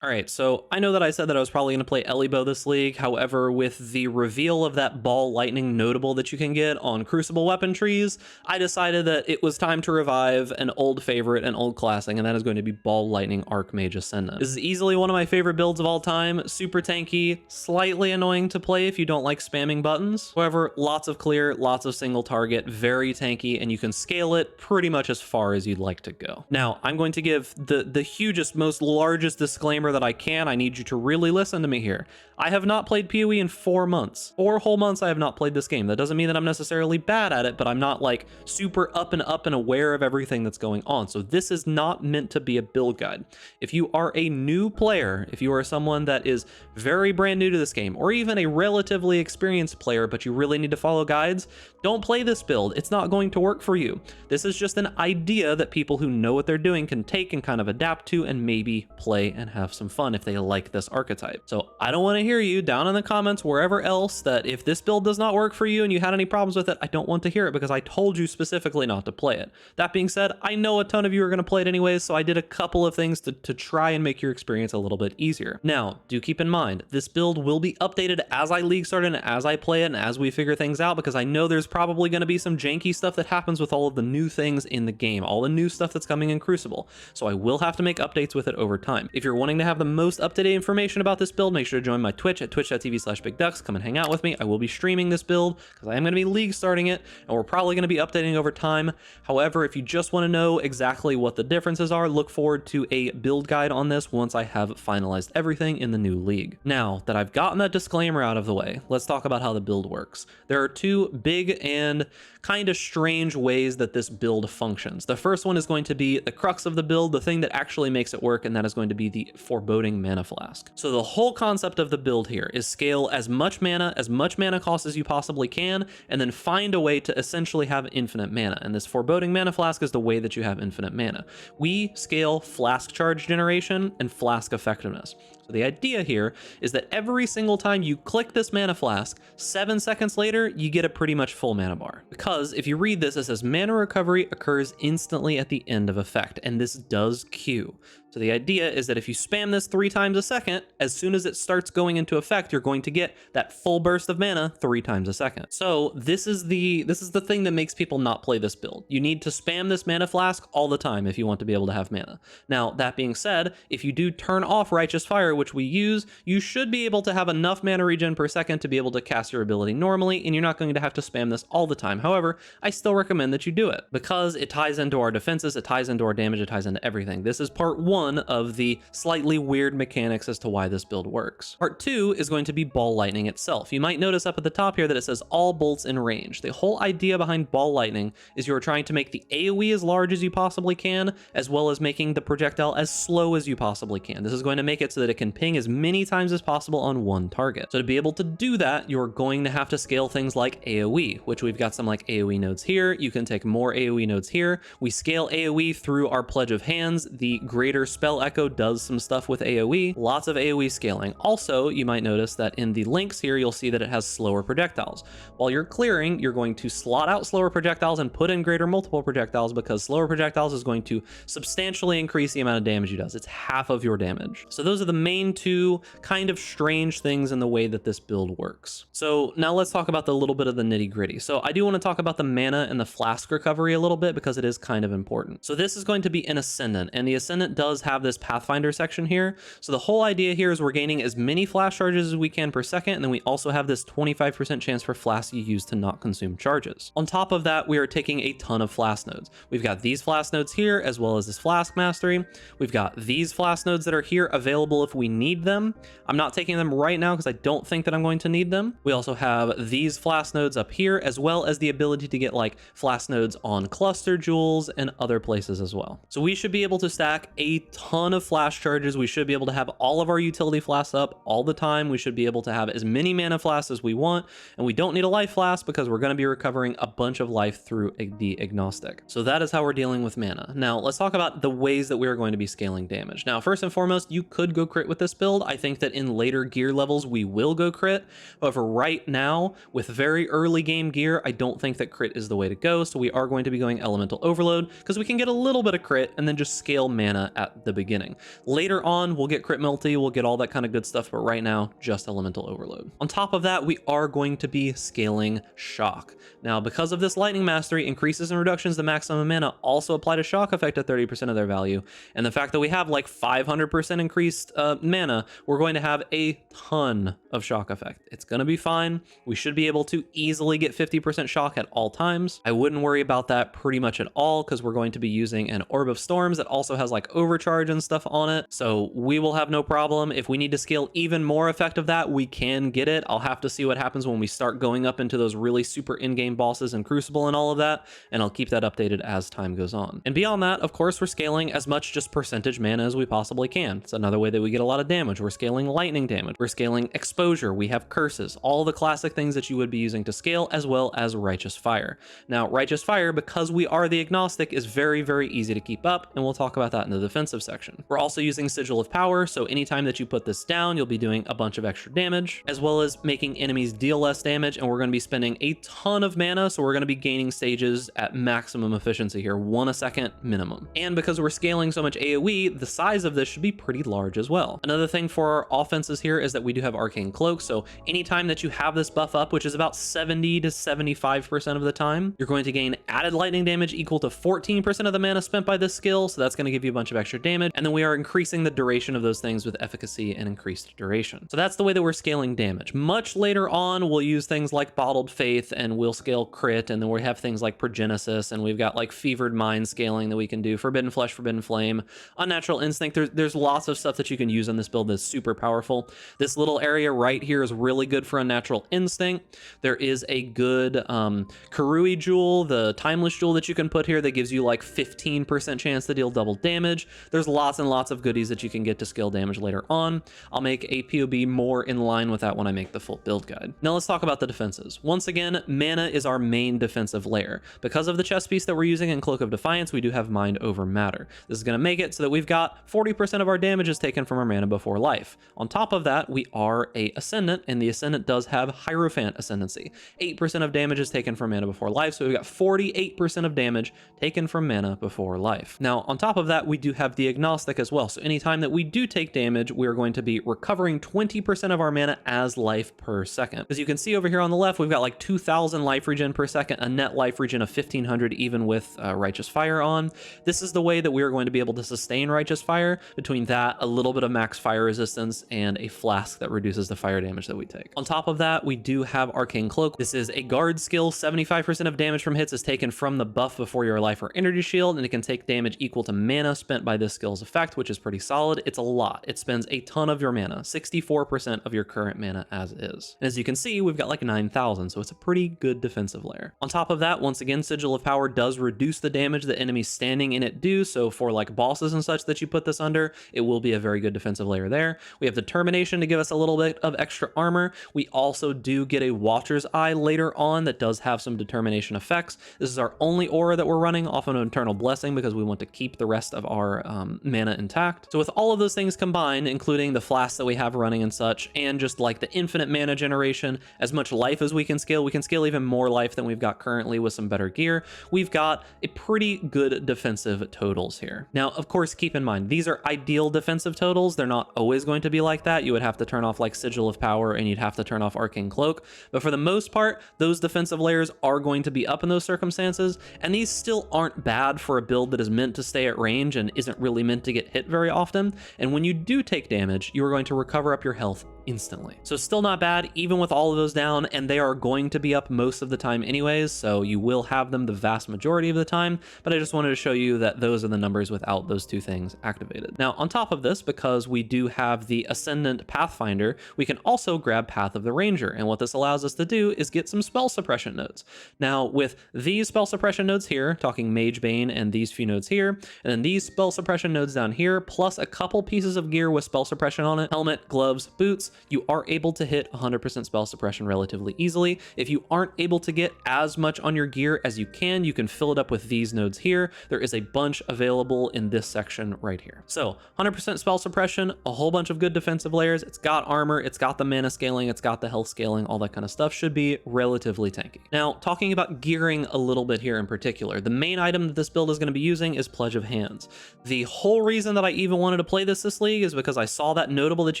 All right, so I know that I said that I was probably going to play Elibo this league. However, with the reveal of that ball lightning notable that you can get on Crucible weapon trees, I decided that it was time to revive an old favorite, an old classic, and that is going to be ball lightning Archmage Ascendant. This is easily one of my favorite builds of all time. Super tanky, slightly annoying to play if you don't like spamming buttons. However, lots of clear, lots of single target, very tanky, and you can scale it pretty much as far as you'd like to go. Now, I'm going to give the hugest, most largest disclaimer that I can. I need you to really listen to me here. I have not played PoE in 4 months. 4 whole months I have not played this game. That doesn't mean that I'm necessarily bad at it, but I'm not like super up and aware of everything that's going on. So this is not meant to be a build guide. If you are a new player, if you are someone that is very brand new to this game, or even a relatively experienced player, but you really need to follow guides, don't play this build. It's not going to work for you. This is just an idea that people who know what they're doing can take and kind of adapt to and maybe play and have some fun if they like this archetype. So I don't want to hear you down in the comments wherever else that if this build does not work for you and you had any problems with it, I don't want to hear it because I told you specifically not to play it. That being said, I know a ton of you are going to play it anyways, so I did a couple of things to try and make your experience a little bit easier. Now, do keep in mind, this build will be updated as I league start and as I play it and as we figure things out, because I know there's probably going to be some janky stuff that happens with all of the new things in the game, all the new stuff that's coming in Crucible. So I will have to make updates with it over time. If you're wanting to have the most up-to-date information about this build, make sure to join my Twitch at twitch.tv/bigducks. Come and hang out with me. I will be streaming this build because I am going to be league starting it, and we're probably going to be updating over time. However, if you just want to know exactly what the differences are, look forward to a build guide on this once I have finalized everything in the new league. Now that I've gotten that disclaimer out of the way, let's talk about how the build works. There are two big and kind of strange ways that this build functions. The first one is going to be the crux of the build, the thing that actually makes it work, and that is going to be the Foreboding Mana Flask. So the whole concept of the build here is scale as much mana cost as you possibly can, and then find a way to essentially have infinite mana. And this Foreboding Mana Flask is the way that you have infinite mana. We scale flask charge generation and flask effectiveness. So the idea here is that every single time you click this mana flask, 7 seconds later, you get a pretty much full mana bar. Because if you read this, it says mana recovery occurs instantly at the end of effect, and this does queue. So the idea is that if you spam this 3 times a second, as soon as it starts going into effect, you're going to get that full burst of mana 3 times a second. So this is the thing that makes people not play this build. You need to spam this mana flask all the time if you want to be able to have mana. Now, that being said, if you do turn off Righteous Fire, which we use, you should be able to have enough mana regen per second to be able to cast your ability normally, and you're not going to have to spam this all the time. However, I still recommend that you do it because it ties into our defenses, it ties into our damage, it ties into everything. This is part 1 of the slightly weird mechanics as to why this build works. Part 2 is going to be ball lightning itself. You might notice up at the top here that it says all bolts in range. The whole idea behind ball lightning is you're trying to make the AoE as large as you possibly can, as well as making the projectile as slow as you possibly can. This is going to make it so that it can ping as many times as possible on one target. So to be able to do that, you're going to have to scale things like AoE, which we've got some like AoE nodes here. You can take more AoE nodes here. We scale AoE through our Pledge of Hands. The greater spell echo does some stuff with AoE. Lots of AoE scaling. Also, you might notice that in the links here, you'll see that it has slower projectiles. While you're clearing, you're going to slot out slower projectiles and put in greater multiple projectiles, because slower projectiles is going to substantially increase the amount of damage it does. It's half of your damage. So those are the main two kind of strange things in the way that this build works. So now let's talk about the little bit of the nitty gritty. So I do want to talk about the mana and the flask recovery a little bit because it is kind of important. So this is going to be an Ascendant, and the Ascendant does have this Pathfinder section here. So the whole idea here is we're gaining as many flash charges as we can per second, and then we also have this 25% chance for flasks you use to not consume charges. On top of that, we are taking a ton of flask nodes. We've got these flask nodes here, as well as this flask mastery. We've got these flask nodes that are here available if we need them. I'm not taking them right now because I don't think that I'm going to need them. We also have these flask nodes up here, as well as the ability to get like flask nodes on cluster jewels and other places as well. So we should be able to stack a ton of flash charges. We should be able to have all of our utility flasks up all the time. We should be able to have as many mana flasks as we want, and we don't need a life flask because we're going to be recovering a bunch of life through the agnostic. So that is how we're dealing with mana. Now let's talk about the ways that we are going to be scaling damage. Now, first and foremost, you could go crit with this build. I think that in later gear levels, we will go crit. However, right now, with very early game gear, I don't think that crit is the way to go. So we are going to be going Elemental Overload because we can get a little bit of crit and then just scale mana at the beginning. Later on, we'll get crit multi, we'll get all that kind of good stuff, but right now, just elemental overload. On top of that, we are going to be scaling shock. Now, because of this lightning mastery, increases and reductions to maximum mana also apply to shock effect at 30% of their value. And the fact that we have like 500% increased mana, we're going to have a ton of shock effect. It's going to be fine. We should be able to easily get 50% shock at all times. I wouldn't worry about that pretty much at all because we're going to be using an Orb of Storms that also has like overcharge and stuff on it. So we will have no problem. If we need to scale even more effect of that, we can get it. I'll have to see what happens when we start going up into those really super in-game bosses and Crucible and all of that, and I'll keep that updated as time goes on. And beyond that, of course, we're scaling as much just percentage mana as we possibly can. It's another way that we get a lot of damage. We're scaling lightning damage. We're scaling exposure. We have curses, all the classic things that you would be using to scale, as well as Righteous Fire. Now, Righteous Fire, because we are the agnostic, is very, very easy to keep up, and we'll talk about that in the defensive section. We're also using Sigil of Power, so anytime that you put this down, you'll be doing a bunch of extra damage, as well as making enemies deal less damage, and we're going to be spending a ton of mana, so we're going to be gaining stages at maximum efficiency here, 1 a second minimum. And because we're scaling so much AoE, the size of this should be pretty large as well. Another thing for our offenses here is that we do have Arcane Cloak, so anytime that you have this buff up, which is about 70 to 75% of the time, you're going to gain added lightning damage equal to 14% of the mana spent by this skill, so that's going to give you a bunch of extra damage, and then we are increasing the duration of those things with efficacy and increased duration. So that's the way that we're scaling damage. Much later on, we'll use things like Bottled Faith, and we'll scale crit, and then we have things like Progenesis, and we've got like Fevered Mind scaling that we can do, Forbidden Flesh, Forbidden Flame, Unnatural Instinct. There's lots of stuff that you can use on this build that's super powerful. This little area right here is really good for Unnatural Instinct. There is a good Karui Jewel, the Timeless Jewel that you can put here that gives you like 15% chance to deal double damage. There's lots and lots of goodies that you can get to scale damage later on. I'll make a POB more in line with that when I make the full build guide. Now let's talk about the defenses. Once again, mana is our main defensive layer. Because of the chest piece that we're using in Cloak of Defiance, we do have Mind over Matter. This is going to make it so that we've got 40% of our damage is taken from our mana before life. On top of that, we are a Ascendant, and the Ascendant does have Hierophant Ascendancy. 8% of damage is taken from mana before life, so we've got 48% of damage taken from mana before life. Now, on top of that, we do have the Agnostic as well, so anytime that we do take damage, we are going to be recovering 20% of our mana as life per second. As you can see over here on the left, we've got like 2,000 life regen per second, a net life regen of 1,500 even with Righteous Fire on. This is the way that we are going to be able to sustain Righteous Fire. Between that, a little bit of max fire resistance, and a flask that reduces the fire damage that we take. On top of that, we do have Arcane Cloak. This is a guard skill. 75% of damage from hits is taken from the buff before your life or energy shield, and it can take damage equal to mana spent by this skill's effect, which is pretty solid. It's a lot. It spends a ton of your mana, 64% of your current mana as is. And as you can see, we've got like 9,000, so it's a pretty good defensive layer. On top of that, once again, Sigil of Power does reduce the damage that enemies standing in it do, so for like bosses and such that you put this under, it will be a very good defensive layer there. We have Determination to give us a little bit of extra armor. We also do get a Watcher's Eye later on that does have some Determination effects. This is our only aura that we're running off of an Eternal Blessing because we want to keep the rest of our mana intact. So with all of those things combined, including the flasks that we have running and such, and just like the infinite mana generation, as much life as we can scale even more life than we've got currently with some better gear. We've got a pretty good defensive totals here. Now, of course, keep in mind, these are ideal defensive totals. They're not always going to be like that. You would have to turn off like Sigil of Power, and you'd have to turn off Arcane Cloak. But for the most part, those defensive layers are going to be up in those circumstances, and these still aren't bad for a build that is meant to stay at range and isn't really meant to get hit very often. And when you do take damage, you are going to recover up your health instantly. So still not bad, even with all of those down, and they are going to be up most of the time anyways, so you will have them the vast majority of the time, but I just wanted to show you that those are the numbers without those two things activated. Now, on top of this, because we do have the Ascendant Pathfinder, we can also grab Path of the Ranger, and what this allows us to do is get some spell suppression nodes. Now, with these spell suppression nodes here, talking Mage Bane and these few nodes here, and then these spell suppression nodes down here, plus a couple pieces of gear with spell suppression on it, helmet, gloves, boots, you are able to hit 100% spell suppression relatively easily. If you aren't able to get as much on your gear as you can fill it up with these nodes here. There is a bunch available in this section right here. So 100% spell suppression, a whole bunch of good defensive layers. It's got armor, it's got the mana scaling, it's got the health scaling, all that kind of stuff. Should be relatively tanky. Now, talking about gearing a little bit here in particular, the main item that this build is going to be using is Pledge of Hands. The whole reason that I even wanted to play this league is because I saw that notable that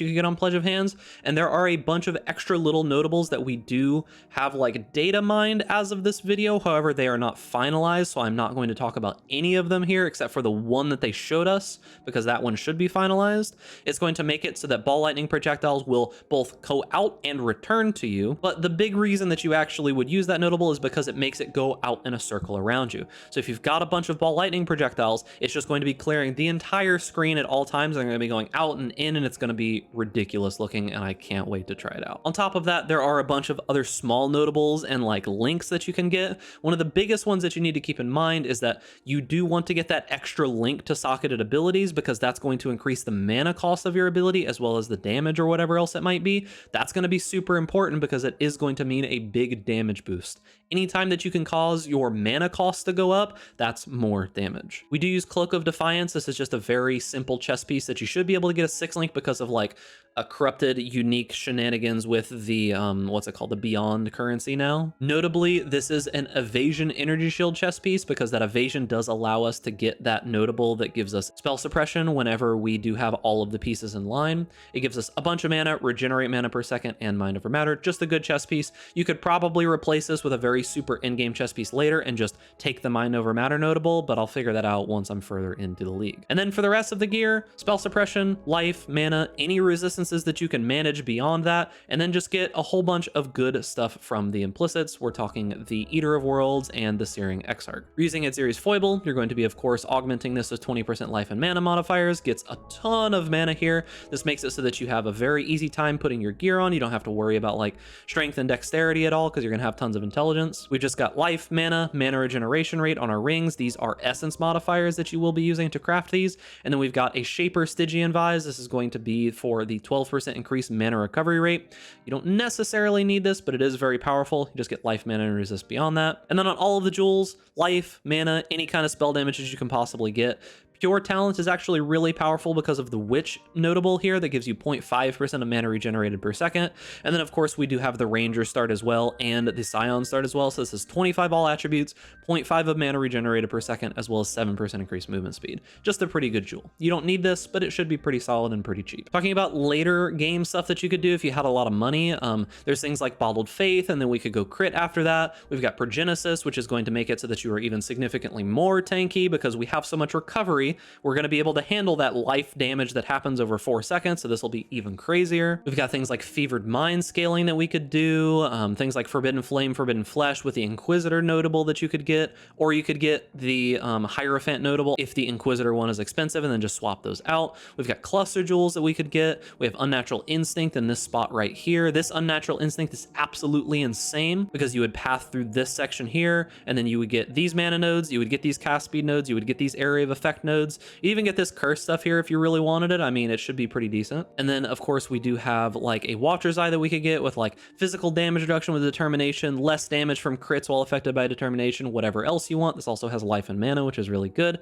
you could get on Pledge of Hands, and there are a bunch of extra little notables that we do have like data mined as of this video. However, they are not finalized, so I'm not going to talk about any of them here except for the one that they showed us, because that one should be finalized. It's going to make it so that ball lightning projectiles will both go out and return to you, but the big reason that you actually would use that notable is because it makes it go out in a circle around you. So if you've got a bunch of ball lightning projectiles, it's just going to be clearing the entire screen at all times. They're going to be going out and in, and it's going to be ridiculous looking, and I can't wait to try it out. On top of that, there are a bunch of other small notables and like links that you can get. One of the biggest ones that you need to keep in mind is that you do want to get that extra link to socketed abilities, because that's going to increase the mana cost of your ability as well as the damage or whatever else it might be. That's going to be super important because it is going to mean a big damage boost. Anytime that you can cause your mana cost to go up, that's more damage. We do use Cloak of Defiance. This is just a very simple chess piece that you should be able to get a 6 link because of like a corrupted unique shenanigans with the what's it called, the Beyond currency now. Notably, this is an evasion energy shield chess piece because that evasion does allow us to get that notable that gives us spell suppression whenever we do have all of the pieces in line. It gives us a bunch of mana, regenerate mana per second, and mind over matter. Just a good chess piece. You could probably replace this with a very super in-game chess piece later and just take the mind over matter notable, but I'll figure that out once I'm further into the league. And then for the rest of the gear, spell suppression, life, mana, any resistances that you can manage beyond that, and then just get a whole bunch of good stuff from the implicits. We're talking the Eater of Worlds and the Searing Exarch. Using Edziri's Foible, you're going to be, of course, augmenting this with 20% life and mana modifiers. Gets a ton of mana here. This makes it so that you have a very easy time putting your gear on. You don't have to worry about like strength and dexterity at all because you're going to have tons of intelligence. We've just got life, mana regeneration rate on our rings. These are essence modifiers that you will be using to craft these. And then we've got a Shaper Stygian Vise. This is going to be for the 12% increased mana recovery rate. You don't necessarily need this, but it is very powerful. You just get life, mana, and resist beyond that. And then on all of the jewels, life, mana, any kind of spell damages you can possibly get. Pure Talent is actually really powerful because of the Witch notable here that gives you 0.5% of mana regenerated per second. And then, of course, we do have the Ranger start as well and the Scion start as well. So this is 25 all attributes, 0.5 of mana regenerated per second, as well as 7% increased movement speed. Just a pretty good jewel. You don't need this, but it should be pretty solid and pretty cheap. Talking about later game stuff that you could do if you had a lot of money, there's things like Bottled Faith, and then we could go crit after that. We've got Progenesis, which is going to make it so that you are even significantly more tanky because we have so much recovery. We're going to be able to handle that life damage that happens over 4 seconds, so this will be even crazier. We've got things like Fevered Mind scaling that we could do, things like Forbidden Flame, Forbidden Flesh with the Inquisitor notable that you could get, or you could get the Hierophant notable if the Inquisitor one is expensive and then just swap those out. We've got Cluster Jewels that we could get. We have Unnatural Instinct in this spot right here. This Unnatural Instinct is absolutely insane because you would pass through this section here, and then you would get these mana nodes, you would get these cast speed nodes, you would get these area of effect nodes. You even get this curse stuff here if you really wanted it. I mean, it should be pretty decent. And then, of course, we do have like a Watcher's Eye that we could get with like physical damage reduction with Determination, less damage from crits while affected by Determination, whatever else you want. This also has life and mana, which is really good.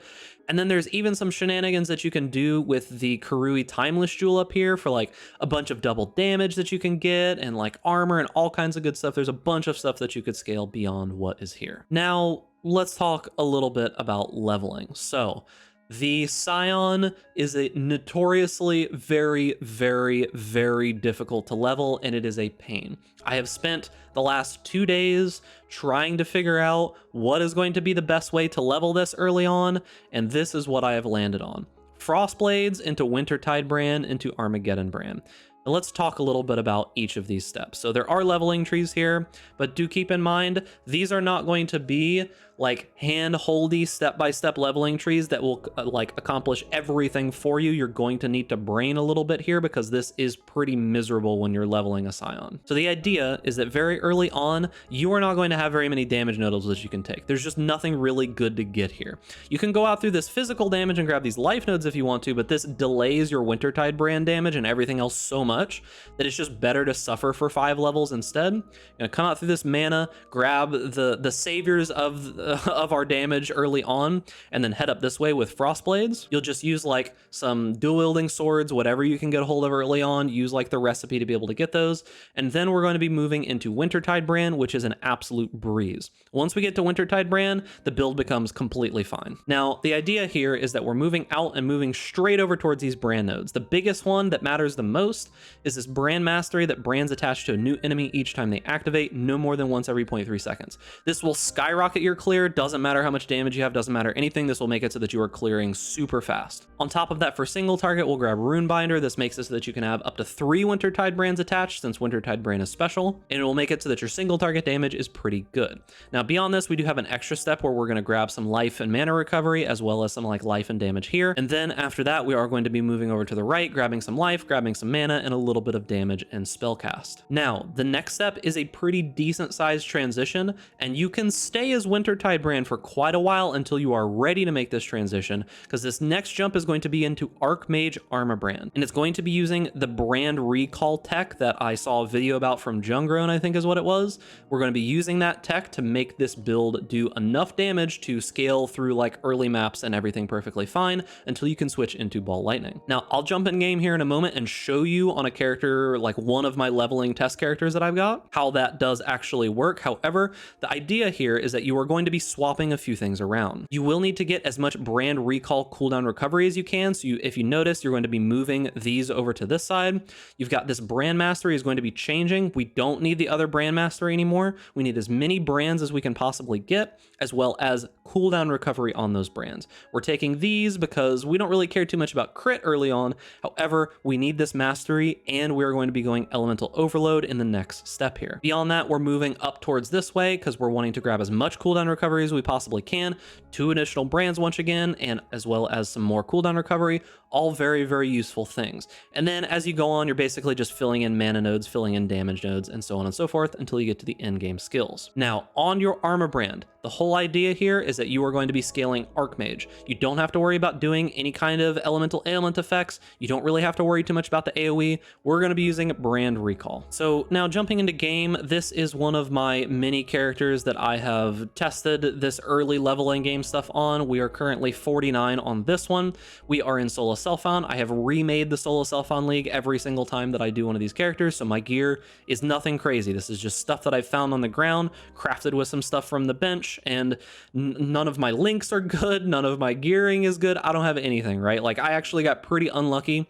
And then there's even some shenanigans that you can do with the Karui Timeless Jewel up here for like a bunch of double damage that you can get and like armor and all kinds of good stuff. There's a bunch of stuff that you could scale beyond what is here. Now, let's talk a little bit about leveling. So, the Scion is a notoriously very, very, very difficult to level, and it is a pain. I have spent the last 2 days trying to figure out what is going to be the best way to level this early on, and this is what I have landed on. Frostblades into Wintertide Brand into Armageddon Brand. Now let's talk a little bit about each of these steps. So there are leveling trees here, but do keep in mind, these are not going to be like hand-holdy step-by-step leveling trees that will like accomplish everything for you. You're going to need to brain a little bit here because this is pretty miserable when you're leveling a Scion. So the idea is that very early on, you are not going to have very many damage notables that you can take. There's just nothing really good to get here. You can go out through this physical damage and grab these life nodes if you want to, but this delays your Wintertide Brand damage and everything else so much much that it's just better to suffer for 5 levels instead. Gonna come out through this mana, grab the saviors of our damage early on, and then head up this way with Frostblades. You'll just use like some dual wielding swords, whatever you can get a hold of early on, use like the recipe to be able to get those. And then we're going to be moving into Wintertide Brand, which is an absolute breeze. Once we get to Wintertide Brand, the build becomes completely fine. Now, the idea here is that we're moving out and moving straight over towards these brand nodes. The biggest one that matters the most is this brand mastery that brands attached to a new enemy each time they activate, no more than once every 0.3 seconds. This will skyrocket your clear, doesn't matter how much damage you have, doesn't matter anything, this will make it so that you are clearing super fast. On top of that, for single target, we'll grab Runebinder. This makes it so that you can have up to 3 Wintertide brands attached, since Wintertide brand is special, and it will make it so that your single target damage is pretty good. Now, beyond this, we do have an extra step where we're going to grab some life and mana recovery, as well as some like life and damage here. And then after that, we are going to be moving over to the right, grabbing some life, grabbing some mana, and a little bit of damage and spell cast. Now, the next step is a pretty decent sized transition, and you can stay as Wintertide brand for quite a while until you are ready to make this transition, because this next jump is going to be into Archmage Armor Brand, and it's going to be using the brand recall tech that I saw a video about from Jungrown, I think is what it was. We're going to be using that tech to make this build do enough damage to scale through like early maps and everything perfectly fine until you can switch into Ball Lightning. Now, I'll jump in game here in a moment and show you on a character, like one of my leveling test characters that I've got, how that does actually work. However, the idea here is that you are going to be swapping a few things around. You will need to get as much brand recall cooldown recovery as you can. So if you notice, you're going to be moving these over to this side. You've got this brand mastery is going to be changing. We don't need the other brand mastery anymore. We need as many brands as we can possibly get, as well as cooldown recovery on those brands. We're taking these because we don't really care too much about crit early on. However, we need this mastery, and we're going to be going elemental overload in the next step here. Beyond that, we're moving up towards this way because we're wanting to grab as much cooldown recovery as we possibly can, 2 additional brands once again, and as well as some more cooldown recovery, all very, very useful things. And then as you go on, you're basically just filling in mana nodes, filling in damage nodes, and so on and so forth until you get to the end game skills. Now, on your armor brand, the whole idea here is that you are going to be scaling Archmage. You don't have to worry about doing any kind of elemental ailment effects. You don't really have to worry too much about the AoE. We're going to be using brand recall. So now jumping into game, this is one of my mini characters that I have tested this early leveling game stuff on. We are currently 49 on this one. We are in Solo Self-Found. I have remade the Solo Self-Found League every single time that I do one of these characters, so my gear is nothing crazy. This is just stuff that I found on the ground, crafted with some stuff from the bench, and none of my links are good, none of my gearing is good. I don't have anything, right? Like, I actually got pretty unlucky.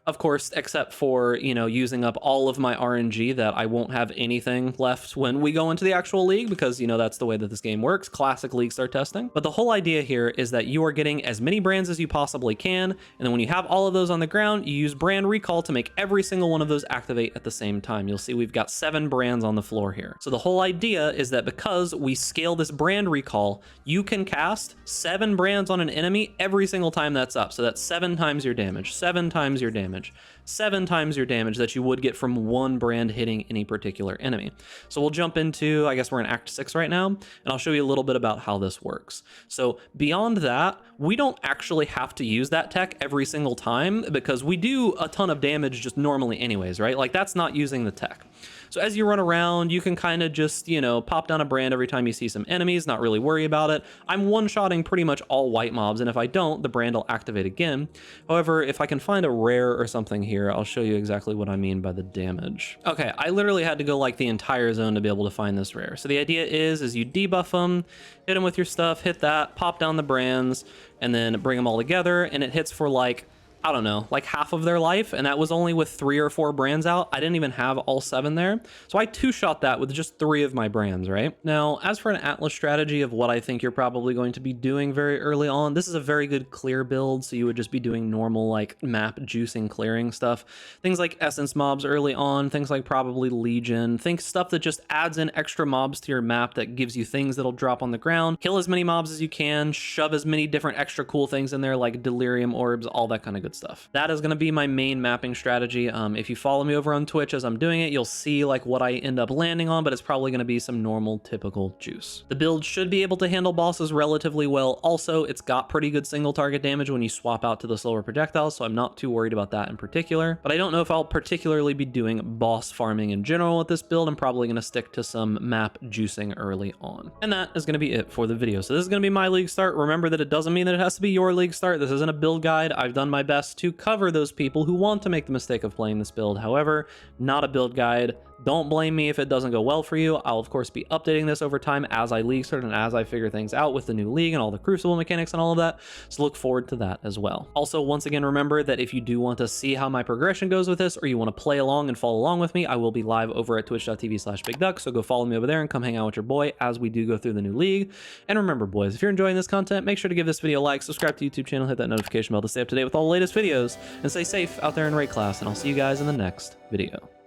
Of course, except for, you know, using up all of my RNG, that I won't have anything left when we go into the actual league, because, you know, that's the way that this game works. Classic league start testing. But the whole idea here is that you are getting as many brands as you possibly can, and then when you have all of those on the ground, you use brand recall to make every single one of those activate at the same time. You'll see we've got 7 brands on the floor here. So the whole idea is that because we scale this brand recall, you can cast 7 brands on an enemy every single time that's up. So that's 7 times your damage, 7 times your damage, 7 times your damage that you would get from 1 brand hitting any particular enemy. So we'll jump into, I guess we're in Act 6 right now, and I'll show you a little bit about how this works. So beyond that, we don't actually have to use that tech every single time, because we do a ton of damage just normally anyways, right? Like, that's not using the tech. So as you run around, you can kind of just, you know, pop down a brand every time you see some enemies, not really worry about it. I'm one-shotting pretty much all white mobs, and if I don't, the brand will activate again. However, if I can find a rare or something here, I'll show you exactly what I mean by the damage. Okay, I literally had to go like the entire zone to be able to find this rare. So the idea is you debuff them, hit them with your stuff, hit that, pop down the brands, and then bring them all together, and it hits for like, I don't know, like half of their life, and that was only with 3 or 4 brands out. I didn't even have all 7 there, so I 2-shot that with just 3 of my brands, right? Now, as for an Atlas strategy of what I think you're probably going to be doing very early on, this is a very good clear build, so you would just be doing normal, like, map juicing clearing stuff. Things like Essence mobs early on, things like probably Legion, think stuff that just adds in extra mobs to your map that gives you things that'll drop on the ground. Kill as many mobs as you can, shove as many different extra cool things in there, like Delirium Orbs, all that kind of good good stuff. That is going to be my main mapping strategy. If you follow me over on Twitch as I'm doing it, you'll see like what I end up landing on, but it's probably going to be some normal, typical juice. The build should be able to handle bosses relatively well. Also, it's got pretty good single target damage when you swap out to the slower projectiles, so I'm not too worried about that in particular. But I don't know if I'll particularly be doing boss farming in general with this build. I'm probably going to stick to some map juicing early on. And that is going to be it for the video. So this is going to be my league start. Remember that it doesn't mean that it has to be your league start. This isn't a build guide. I've done my best to cover those people who want to make the mistake of playing this build. However, not a build guide. Don't blame me if it doesn't go well for you. I'll of course be updating this over time as I league start and as I figure things out with the new league and all the Crucible mechanics and all of that. So look forward to that as well. Also, once again, remember that if you do want to see how my progression goes with this, or you want to play along and follow along with me, I will be live over at twitch.tv/bigduck. So go follow me over there and come hang out with your boy as we do go through the new league. And remember, boys, if you're enjoying this content, make sure to give this video a like, subscribe to the YouTube channel, hit that notification bell to stay up to date with all the latest videos, and stay safe out there in raid class. And I'll see you guys in the next video.